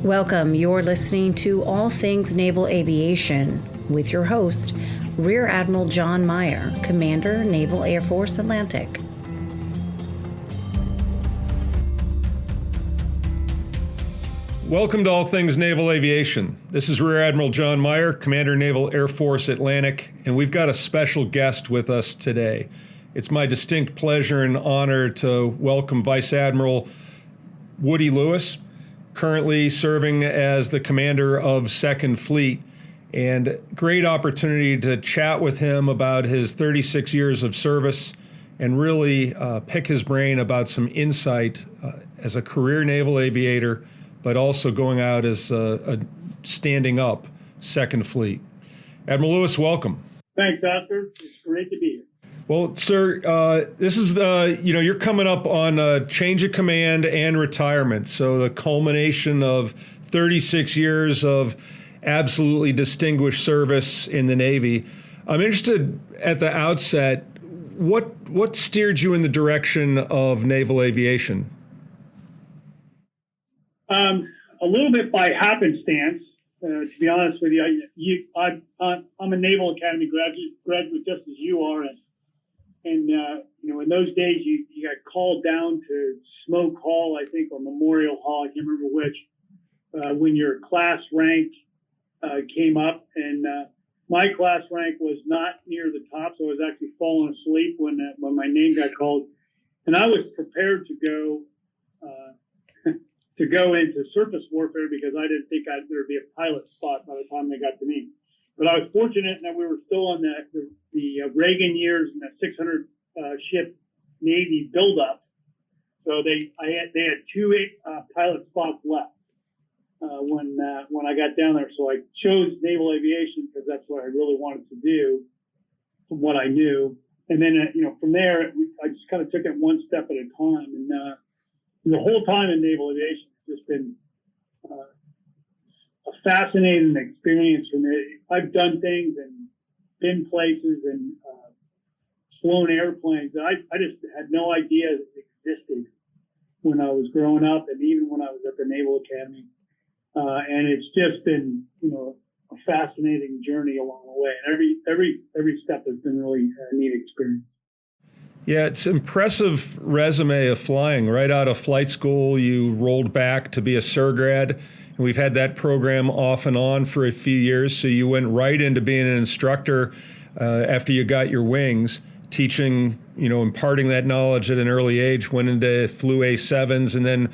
Welcome. You're listening to All Things Naval Aviation with your host, Rear Admiral John Meier, Commander, Naval Air Force Atlantic. Welcome to All Things Naval Aviation. This is Rear Admiral John Meier, Commander, Naval Air Force Atlantic, and we've got a special guest with us today. It's my distinct pleasure and honor to welcome Vice Admiral Woody Lewis, currently serving as the commander of 2nd Fleet, and great opportunity to chat with him about his 36 years of service and really pick his brain about some insight as a career naval aviator, but also going out as a standing up 2nd Fleet. Admiral Lewis, welcome. Thanks, Oscar. It's great to be here. Well, sir, this is you're coming up on a change of command and retirement. So the culmination of 36 years of absolutely distinguished service in the Navy. I'm interested at the outset, what steered you in the direction of naval aviation? A little bit by happenstance, to be honest with you. I'm a Naval Academy graduate just as you are, and in those days you got called down to Smoke Hall, I think, or Memorial Hall, I can't remember which, when your class rank came up, and my class rank was not near the top, so I was actually falling asleep when my name got called, and I was prepared to go into surface warfare because I didn't think there'd be a pilot spot by the time they got to me. But I was fortunate that we were still on the Reagan years and the 600 ship Navy buildup. So they had 2 pilot spots left when I got down there. So I chose naval aviation because that's what I really wanted to do from what I knew. And then from there I just kind of took it one step at a time. And the whole time in naval aviation, it's just been a fascinating experience for me. I've done things and been places and flown airplanes that I just had no idea existed when I was growing up, and even when I was at the Naval Academy. And it's just been, a fascinating journey along the way. And every step has been really a neat experience. Yeah, it's impressive resume of flying. Right out of flight school, you rolled back to be a surgrad, and we've had that program off and on for a few years. So you went right into being an instructor after you got your wings, teaching, imparting that knowledge at an early age, went into flew A-7s, and then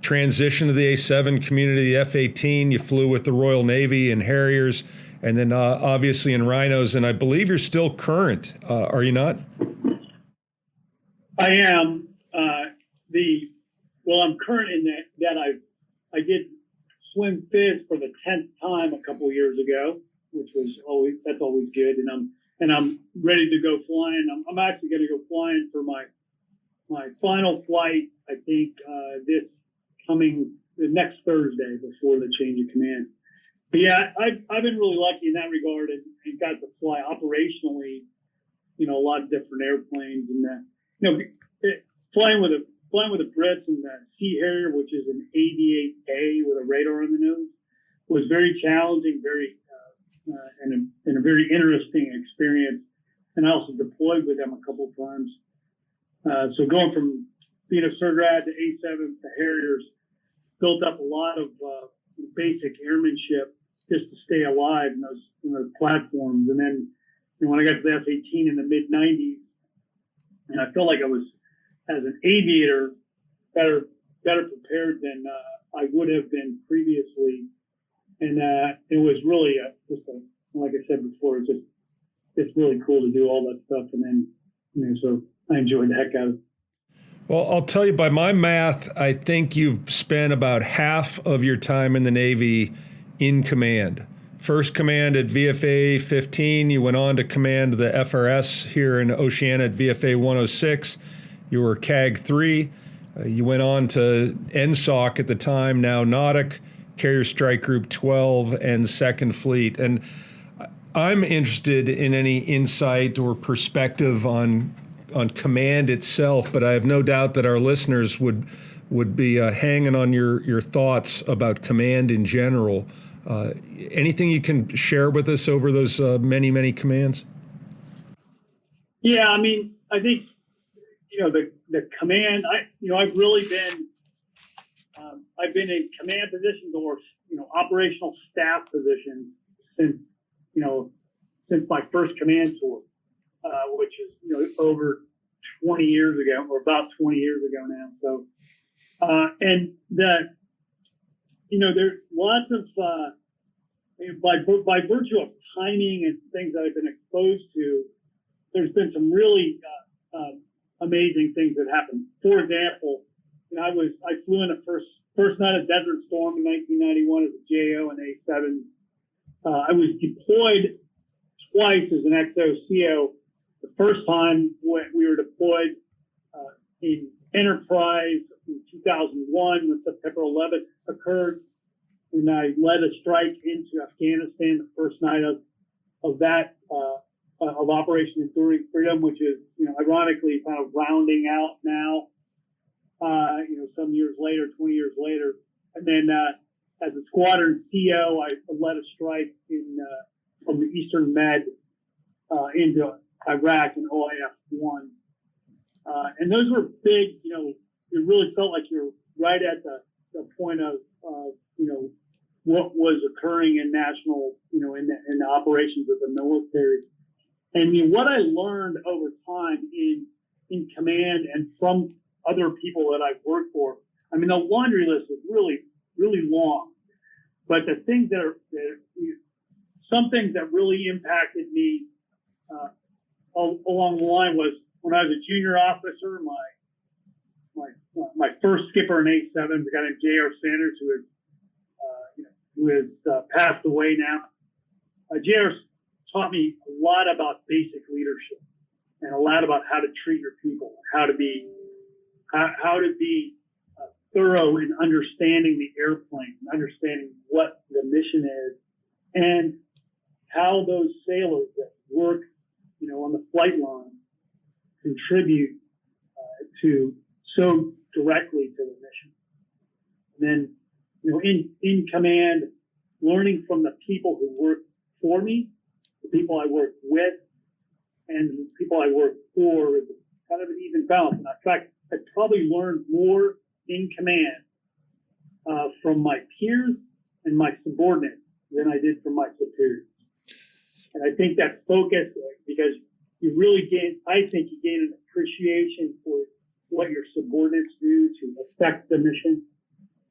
transitioned to the A-7 community, the F-18. You flew with the Royal Navy and Harriers, and then obviously in Rhinos. And I believe you're still current, are you not? I am. I'm current in that I did swim fizz for the 10th time a couple of years ago, which was that's always good. And I'm ready to go flying. I'm actually going to go flying for my final flight. I think the next Thursday before the change of command. But yeah, I've been really lucky in that regard and got to fly operationally, a lot of different airplanes and flying with the Brits and the Sea Harrier, which is an AV-8A with a radar on the nose, was very challenging, and a very interesting experience. And I also deployed with them a couple of times. So going from being a surgrad to A-7 to Harriers built up a lot of basic airmanship just to stay alive in those platforms. And then when I got to the F-18 in the mid-90s, and I felt like I was, as an aviator, better prepared than I would have been previously. And it was really like I said before, it's really cool to do all that stuff. And then, so I enjoyed the heck out of it. Well, I'll tell you, by my math, I think you've spent about half of your time in the Navy in command. First command at VFA 15, you went on to command the FRS here in Oceana at VFA 106. You were CAG 3. You went on to NSOC at the time, now NAUTIC, Carrier Strike Group 12, and 2nd Fleet. And I'm interested in any insight or perspective on command itself, but I have no doubt that our listeners would would be hanging on your thoughts about command in general. Anything you can share with us over those many commands? Yeah, I mean, I think the command. I've really been I've been in command positions or operational staff positions since since my first command tour, which is over 20 years ago, or about 20 years ago now. So, and there's lots of by virtue of timing and things that I've been exposed to, there's been some really amazing things that happened. For example, I flew in the first night of Desert Storm in 1991 as a JO and A7. I was deployed twice as an XOCO. The first time we were deployed in Enterprise in 2001 when September 11th occurred, and I led a strike into Afghanistan the first night of that of Operation Enduring Freedom, which is ironically kind of rounding out now. Some years later, 20 years later, and then as a squadron CO, I led a strike from the Eastern Med into Iraq in OIF-1. And those were big, it really felt like you're right at the point of what was occurring in national, in the operations of the military. And what I learned over time in command and from other people that I've worked for, I mean, the laundry list is really, really long. But the things some things that really impacted me along the line was when I was a junior officer, my first skipper in A7, a guy named J.R. Sanders, who has passed away now. J.R. taught me a lot about basic leadership and a lot about how to treat your people, how to be thorough in understanding the airplane, understanding what the mission is, and how those sailors that work, on the flight line contribute to so directly to the mission. And then, in command, learning from the people who work for me, the people I work with, and the people I work for is kind of an even balance. And in fact, I probably learned more in command from my peers and my subordinates than I did from my superiors. And I think that focus, because you really gain an appreciation for what your subordinates do to affect the mission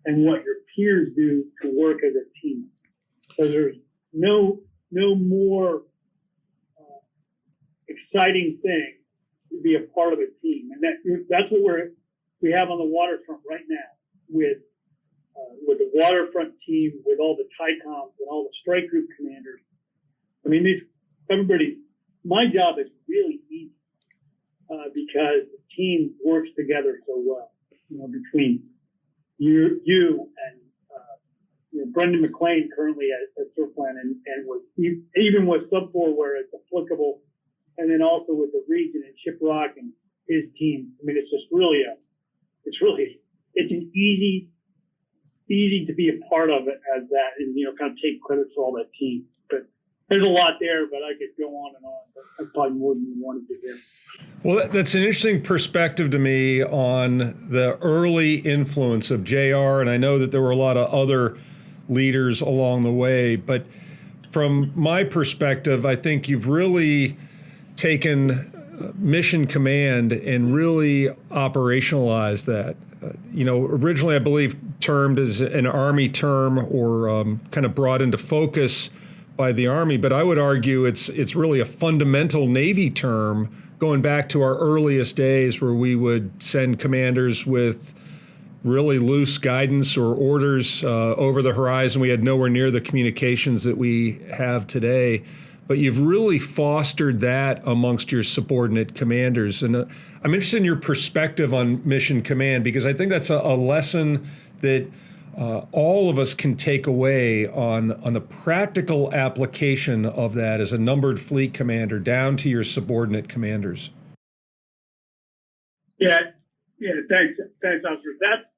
and what your peers do to work as a team. So there's no more exciting thing to be a part of a team. And that's what we have on the waterfront right now with the waterfront team, with all the TICOMs and all the strike group commanders. I mean, my job is really easy because the team works together so well, between you and Brendan McLean currently at Surfline and even with Sub 4 where it's applicable, and then also with the region and Chip Rock and his team. I mean, it's just really it's an easy to be a part of it as that, and kind of take credit for all that team. But there's a lot there, but I could go on and on. But that's probably more than you wanted to hear. Well, that's an interesting perspective to me on the early influence of JR, and I know that there were a lot of other leaders along the way. But from my perspective, I think you've really taken mission command and really operationalized that. Originally, I believe, termed as an Army term or kind of brought into focus by the Army, but I would argue it's really a fundamental Navy term going back to our earliest days where we would send commanders with really loose guidance or orders over the horizon. We had nowhere near the communications that we have today. But you've really fostered that amongst your subordinate commanders. And I'm interested in your perspective on mission command, because I think that's a lesson that all of us can take away on the practical application of that as a numbered fleet commander down to your subordinate commanders. Yeah, thanks, officer.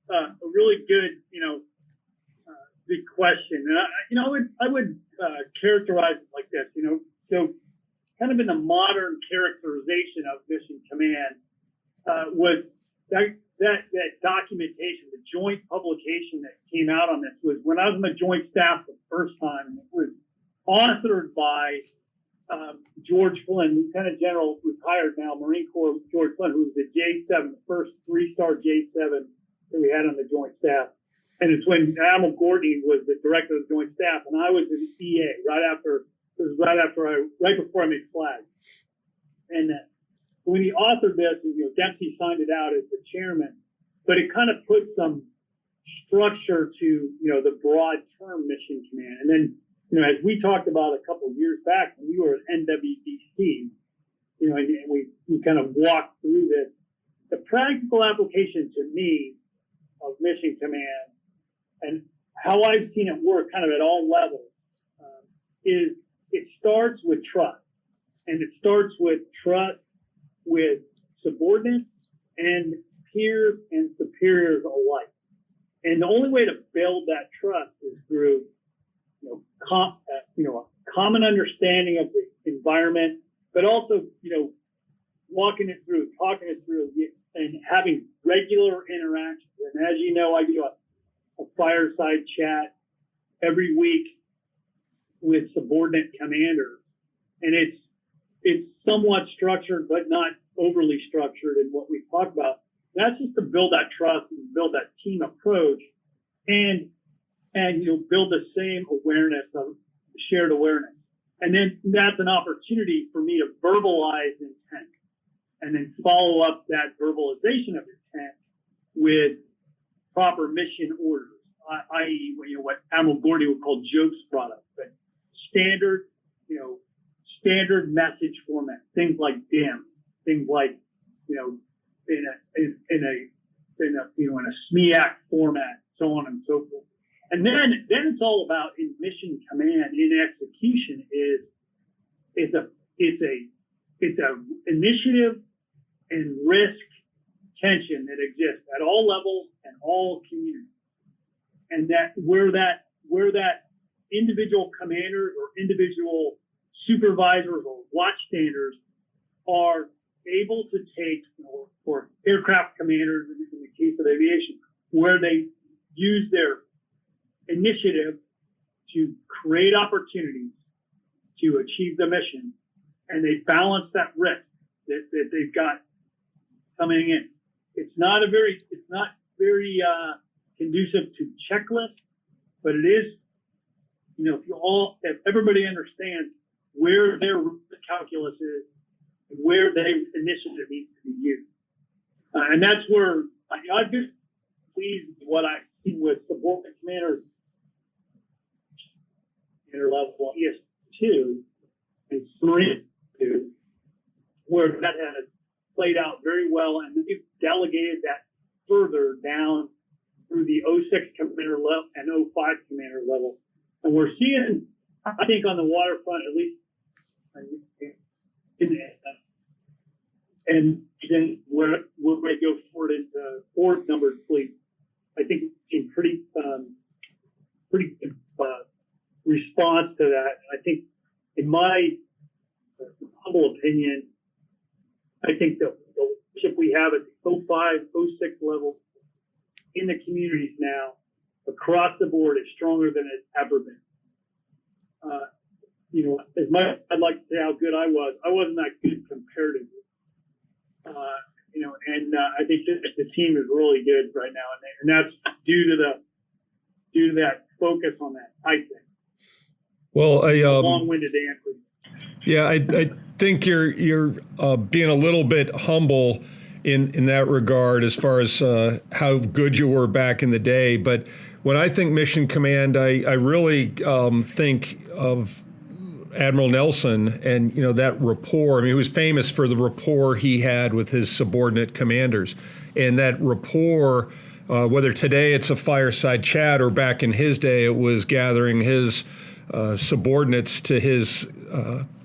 a really good, good question. And I would characterize it like this, so kind of in the modern characterization of mission command was that documentation, the joint publication that came out on this was when I was on the joint staff the first time. It was authored by George Flynn, Lieutenant General, retired now, Marine Corps George Flynn, who was the J7, the first 3-star J7 that we had on the joint staff. And it's when Admiral Gordy was the director of the joint staff, and I was in EA right before I made flag. And when he authored this, Dempsey signed it out as the chairman, but it kind of put some structure to, the broad term mission command. And then, as we talked about a couple of years back when we were at NWDC, and we kind of walked through this, the practical application to me of mission command and how I've seen it work kind of at all levels is it starts with trust. And it starts with trust with subordinates and peers and superiors alike. And the only way to build that trust is through a common understanding of the environment, but also, walking it through, talking it through, and having regular interactions. And as you know, I do a fireside chat every week with subordinate commanders, and it's somewhat structured, but not overly structured in what we talk about. That's just to build that trust and build that team approach, and build the same awareness of shared awareness. And then that's an opportunity for me to verbalize intent and then follow up that verbalization of intent with proper mission orders, i.e., what Admiral Gordy would call jokes products, but standard message format, things like DIM, things like, in a SMEAC format, so on and so forth. And then it's all about in mission command, in execution it's a initiative and risk tension that exists at all levels and all communities. And that where that individual commanders or individual supervisors or watchstanders are able to take, or aircraft commanders in the case of aviation, where they use their initiative to create opportunities to achieve the mission, and they balance that risk that they've got coming in. It's not very conducive to checklist, but it is, if everybody understands where their calculus is, where their initiative needs to be used. And that's where I've been pleased with what I've seen with subordinate commanders level ES2 and Marine 2, where that has played out very well, and we've delegated that further down through the 06 commander level and 05 commander level. And we're seeing, I think, on the waterfront, at least, and then we're going to go forward into forward numbered fleet. I think we've seen pretty response to that. I think, in my humble opinion, I think the leadership we have at the 05, 06 level in the communities now across the board is stronger than it's ever been. As much as I'd like to say how good I wasn't that good comparatively. I think the team is really good right now, and that's due to that focus on that, I think. Well, long-winded answer. Yeah, I think you're being a little bit humble in that regard as far as how good you were back in the day. But when I think mission command, I really think of Admiral Nelson and, that rapport. I mean, he was famous for the rapport he had with his subordinate commanders. And that rapport, whether today it's a fireside chat or back in his day it was gathering his subordinates to his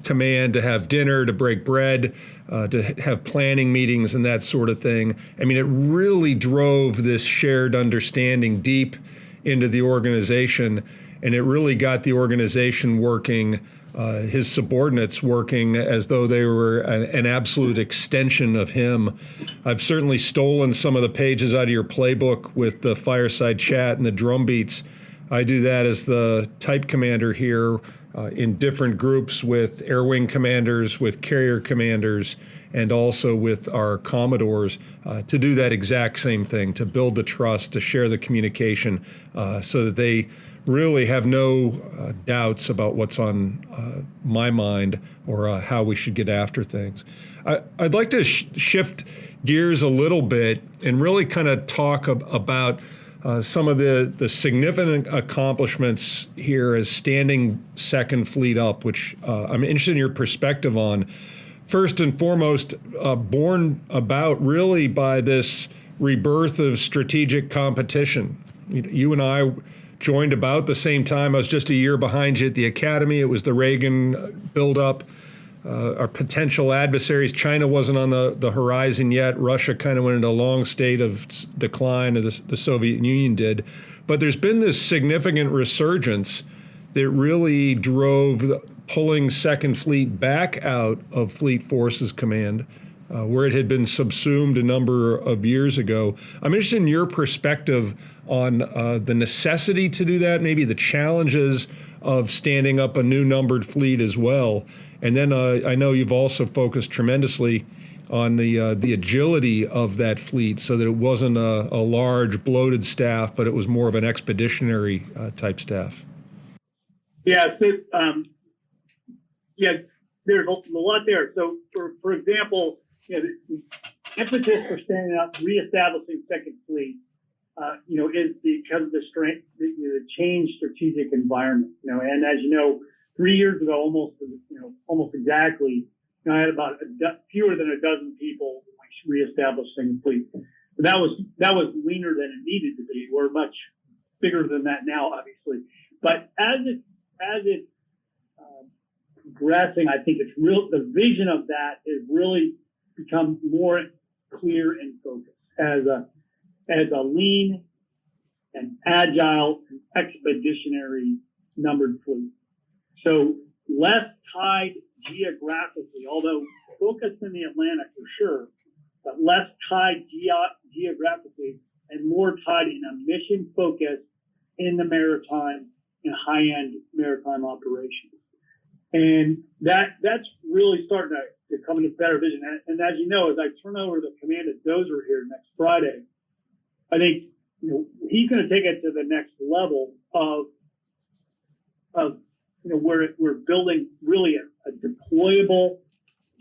command to have dinner, to break bread, to have planning meetings and that sort of thing. I mean, it really drove this shared understanding deep into the organization, and it really got the organization working, his subordinates working as though they were an absolute extension of him. I've certainly stolen some of the pages out of your playbook with the fireside chat and the drum beats. I do that as the type commander here in different groups with air wing commanders, with carrier commanders, and also with our commodores to do that exact same thing, to build the trust, to share the communication so that they really have no doubts about what's on my mind or how we should get after things. I'd like to shift gears a little bit and really kind of talk about some of the significant accomplishments here as standing Second Fleet up, which I'm interested in your perspective on. First and foremost, born about really by this rebirth of strategic competition. You and I joined about the same time. I was just a year behind you at the academy. It was the Reagan buildup. Our potential adversaries, China wasn't on the horizon yet. Russia kind of went into a long state of decline, as the Soviet Union did. But there's been this significant resurgence that really drove pulling Second Fleet back out of Fleet Forces Command, where it had been subsumed a number of years ago. I'm interested in your perspective on the necessity to do that, maybe the challenges of standing up a new numbered fleet as well. And then I know you've also focused tremendously on the agility of that fleet so that it wasn't a large bloated staff, but it was more of an expeditionary type staff. Yeah, so there's a lot there. So for example, the impetus for standing up, reestablishing Second Fleet, is because of the strength, the changed strategic environment. And as you know, 3 years ago, almost exactly, I had about fewer than a dozen people reestablished Second Fleet. But that was leaner than it needed to be. We're much bigger than that now, obviously. But as it's progressing, I think the vision of that is really become more clear and focused as a lean and agile and expeditionary numbered fleet. So less tied geographically, although focused in the Atlantic for sure, but less tied geographically and more tied in a mission focus in the maritime and high-end maritime operations. And that's really starting to come into better vision. And as you know, as I turn over the command at Dozer here next Friday, I think he's going to take it to the next level of where we're building really a deployable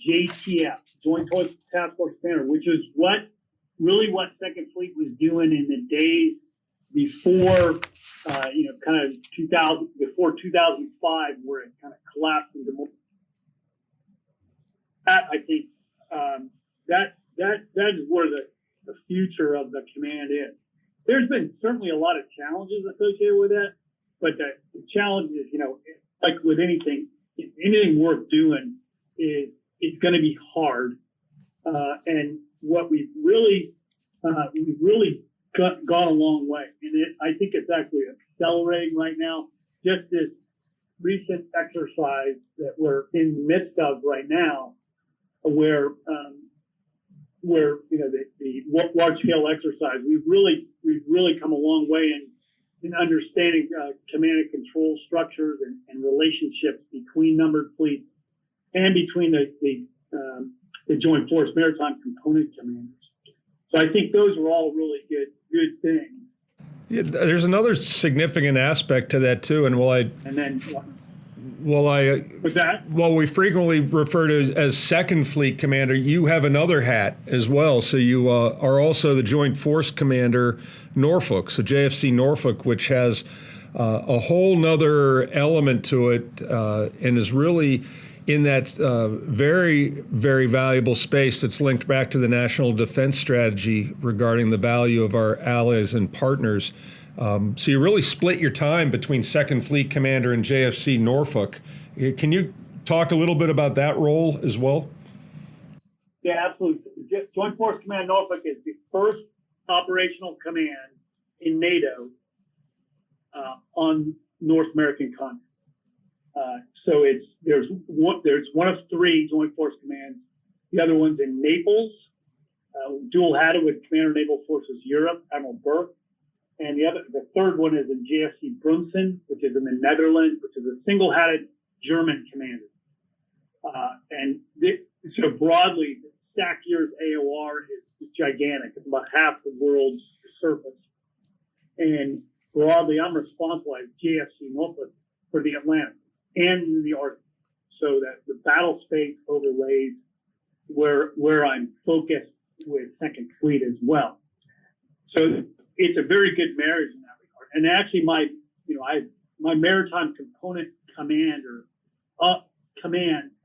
JTF, Joint Task Force Commander, which is what Second Fleet was doing in the days before, kind of 2005, where it kind of collapsed into more. That I think that is where the future of the command is. There's been certainly a lot of challenges associated with that, but the challenge is, like with anything worth doing is it's going to be hard. And what we've really gone a long way, and I think it's actually accelerating right now. Just this recent exercise that we're in the midst of right now, where the large scale exercise, we've really come a long way in understanding command and control structures and relationships between numbered fleets and between the Joint Force Maritime Component Commanders. So I think those are all really good things. Yeah, there's another significant aspect to that too, and we frequently refer to as Second Fleet Commander. You have another hat as well, so you are also the Joint Force Commander Norfolk, so JFC Norfolk, which has a whole nother element to it, and is really in that very, very valuable space that's linked back to the National Defense Strategy regarding the value of our allies and partners. So you really split your time between Second Fleet Commander and JFC Norfolk. Can you talk a little bit about that role as well? Yeah, absolutely. Joint Force Command Norfolk is the first operational command in NATO on North American continent. So there's one of three Joint Force Commands. The other one's in Naples, dual-hatted with Commander Naval Forces Europe, Admiral Burke. And the third one is in JFC Brunson, which is in the Netherlands, which is a single-hatted German commander. So broadly, stack years AOR is gigantic. It's about half the world's surface. And broadly, I'm responsible as JFC Norfolk for the Atlantic and the Arctic, so that the battle space overlays where I'm focused with Second Fleet as well. So it's a very good marriage in that regard. And actually, my maritime component command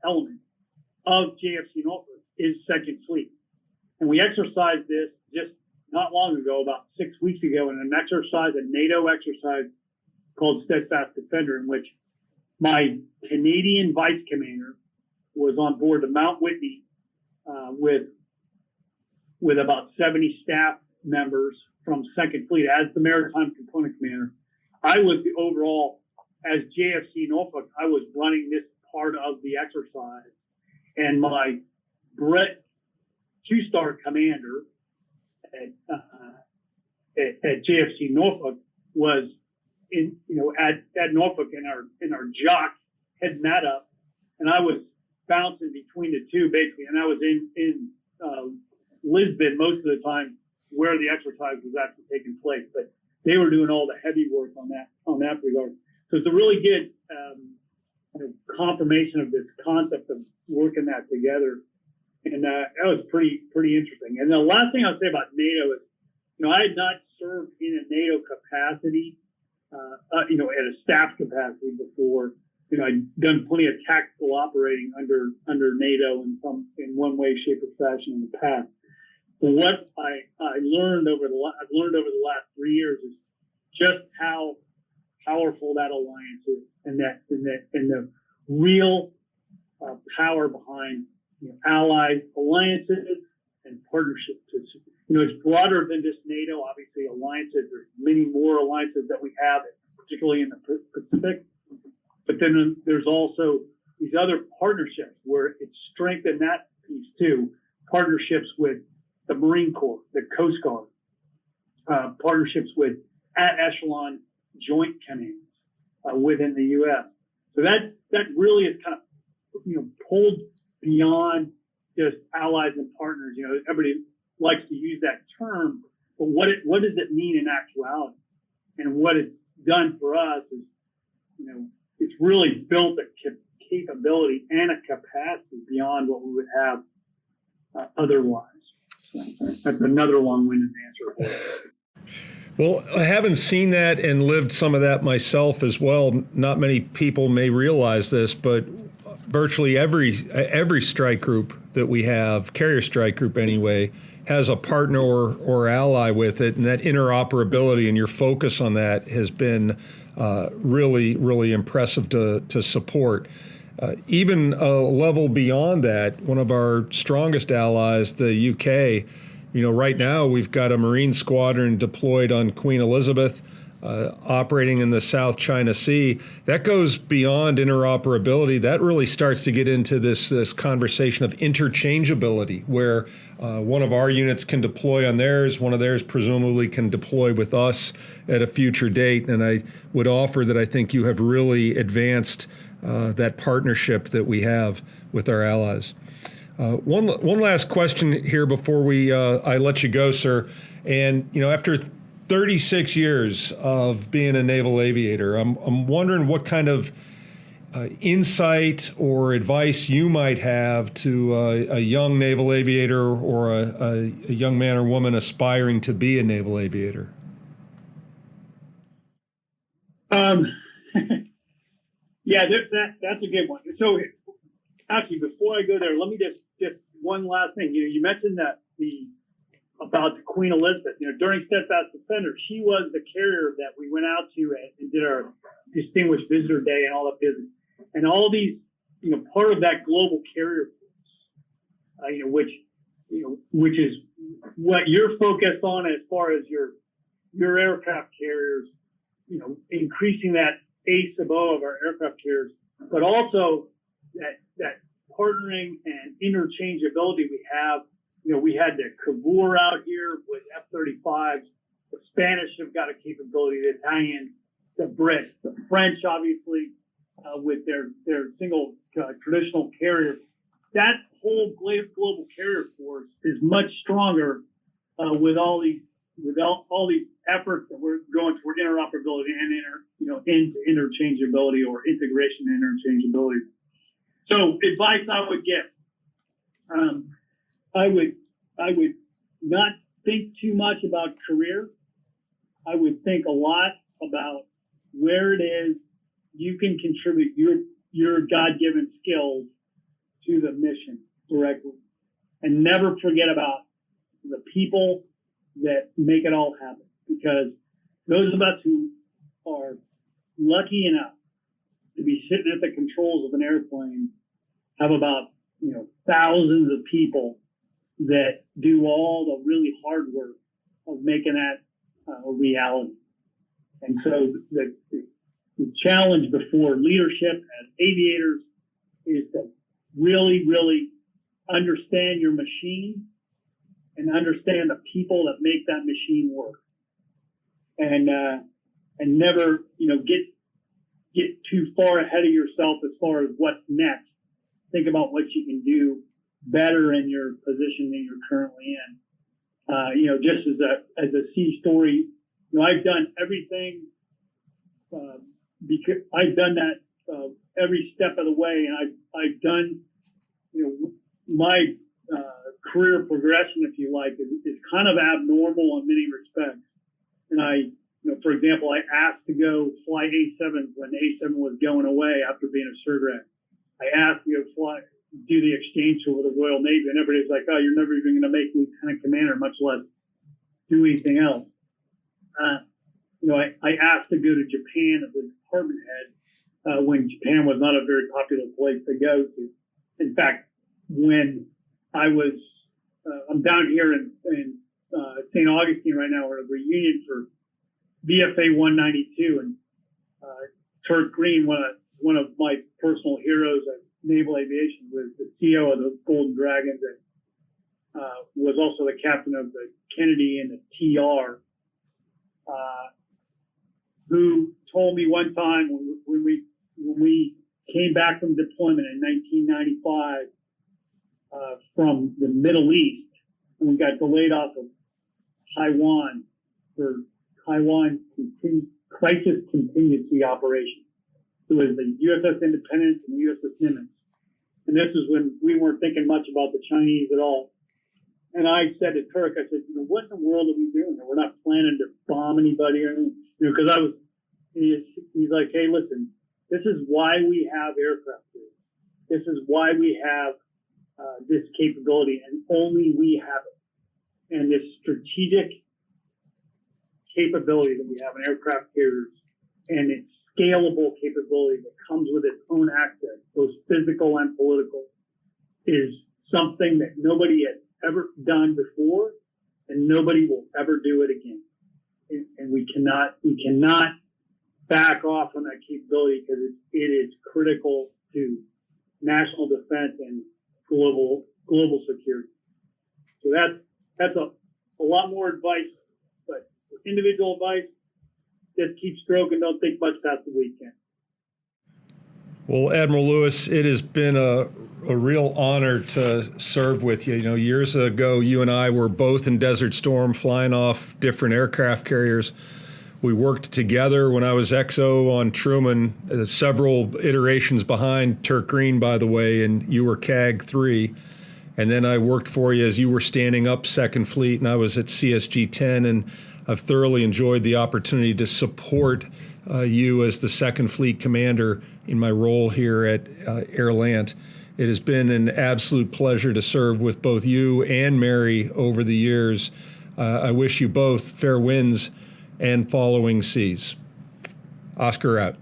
element of JFC Norfolk is Second Fleet, and we exercised this just not long ago, about 6 weeks ago, in a NATO exercise called Steadfast Defender, in which my Canadian vice commander was on board the Mount Whitney with about 70 staff members from Second Fleet as the maritime component commander. I was the overall, as JFC Norfolk, I was running this part of the exercise, and my Brett two-star commander at JFC Norfolk was at Norfolk in our jock heading that up, and I was bouncing between the two basically, and I was in Lisbon most of the time where the exercise was actually taking place, but they were doing all the heavy work on that regard. So it's a really good confirmation of this concept of working that together. And that was pretty interesting. And the last thing I'll say about NATO is, I had not served in a NATO capacity, at a staff capacity before. I'd done plenty of tactical operating under NATO in one way, shape, or fashion in the past. But what I learned over the last 3 years is just how powerful that alliance is, and the real power behind allied alliances and partnerships. It's broader than just NATO. Obviously, alliances. There's many more alliances that we have, particularly in the Pacific. But then there's also these other partnerships where it's strengthened that piece too. Partnerships with the Marine Corps, the Coast Guard, partnerships with at echelon joint commands within the U.S. So that really is kind of pulled beyond just allies and partners. Everybody likes to use that term, but what does it mean in actuality? And what it's done for us is, it's really built a capability and a capacity beyond what we would have otherwise. So that's another long-winded answer. Well, having seen that and lived some of that myself as well, not many people may realize this, but virtually every strike group that we have, carrier strike group anyway, has a partner or ally with it, and that interoperability and your focus on that has been really, really impressive to support. Even a level beyond that, one of our strongest allies, the UK, right now we've got a Marine squadron deployed on Queen Elizabeth, operating in the South China Sea. That goes beyond interoperability. That really starts to get into this conversation of interchangeability, where one of our units can deploy on theirs, one of theirs presumably can deploy with us at a future date. And I would offer that I think you have really advanced that partnership that we have with our allies. One last question here before I let you go, sir. And after 36 years of being a naval aviator, I'm wondering what kind of insight or advice you might have to a young naval aviator or a young man or woman aspiring to be a naval aviator. Yeah, that's a good one. So actually, before I go there, let me just one last thing. You mentioned that the about the Queen Elizabeth. During Steadfast Defender, she was the carrier that we went out to and did our Distinguished Visitor Day and all that business. And all these, part of that global carrier force, which is what you're focused on as far as your aircraft carriers, increasing that ACE-ABO of our aircraft carriers, but also that partnering and interchangeability we have. We had the Cavour out here with F-35s. The Spanish have got a capability, the Italians, the Brits, the French, obviously, with their single traditional carriers. That whole global carrier force is much stronger with all these efforts that we're going toward interoperability and into interchangeability or integration and interchangeability. So advice I would give, I would not think too much about career. I would think a lot about where it is you can contribute your God-given skills to the mission directly, and never forget about the people that make it all happen. Because those of us who are lucky enough to be sitting at the controls of an airplane have about thousands of people that do all the really hard work of making that a reality. And so the challenge before leadership as aviators is to really, really understand your machine and understand the people that make that machine work, and never get too far ahead of yourself as far as what's next. Think about what you can do better in your position that you're currently in. Just as a sea story, I've done everything because I've done that every step of the way, and I've done my career progression, if you like, is kind of abnormal in many respects. And for example, I asked to go fly A7s when A7 was going away after being a surgeon. I asked to go do the exchange tour with the Royal Navy, and everybody's like, "Oh, you're never even going to make lieutenant commander, much less do anything else." I asked to go to Japan as a department head when Japan was not a very popular place to go to. In fact, when I was, I'm down here in St. Augustine right now, we're at a reunion for VFA 192, and Turk Green, one of my personal heroes at Naval Aviation, was the CEO of the Golden Dragons, and was also the captain of the Kennedy and the TR, who told me one time when we came back from deployment in 1995 from the Middle East, and we got delayed off of Taiwan for Taiwan Crisis Contingency Operation. It was the USS Independence and USS Nimitz. And this is when we weren't thinking much about the Chinese at all. And I said to Turk, I said, what in the world are we doing? We're not planning to bomb anybody or anything. Because he's like, hey, listen, this is why we have aircraft here. This is why we have this capability, and only we have it. And this strategic capability that we have in aircraft carriers, and its scalable capability that comes with its own access, both physical and political, is something that nobody has ever done before, and nobody will ever do it again. And we cannot back off on that capability, because it is critical to national defense and global security. So that's a lot more advice, but individual advice, just keep stroking, don't think much past the weekend. Well, Admiral Lewis, it has been a real honor to serve with you. Years ago, you and I were both in Desert Storm flying off different aircraft carriers. We worked together when I was XO on Truman, several iterations behind Turk Green, by the way, and you were CAG 3. And then I worked for you as you were standing up Second Fleet, and I was at CSG 10, and I've thoroughly enjoyed the opportunity to support you as the Second Fleet commander in my role here at Air Land. It has been an absolute pleasure to serve with both you and Mary over the years. I wish you both fair winds and following seas. Oscar out.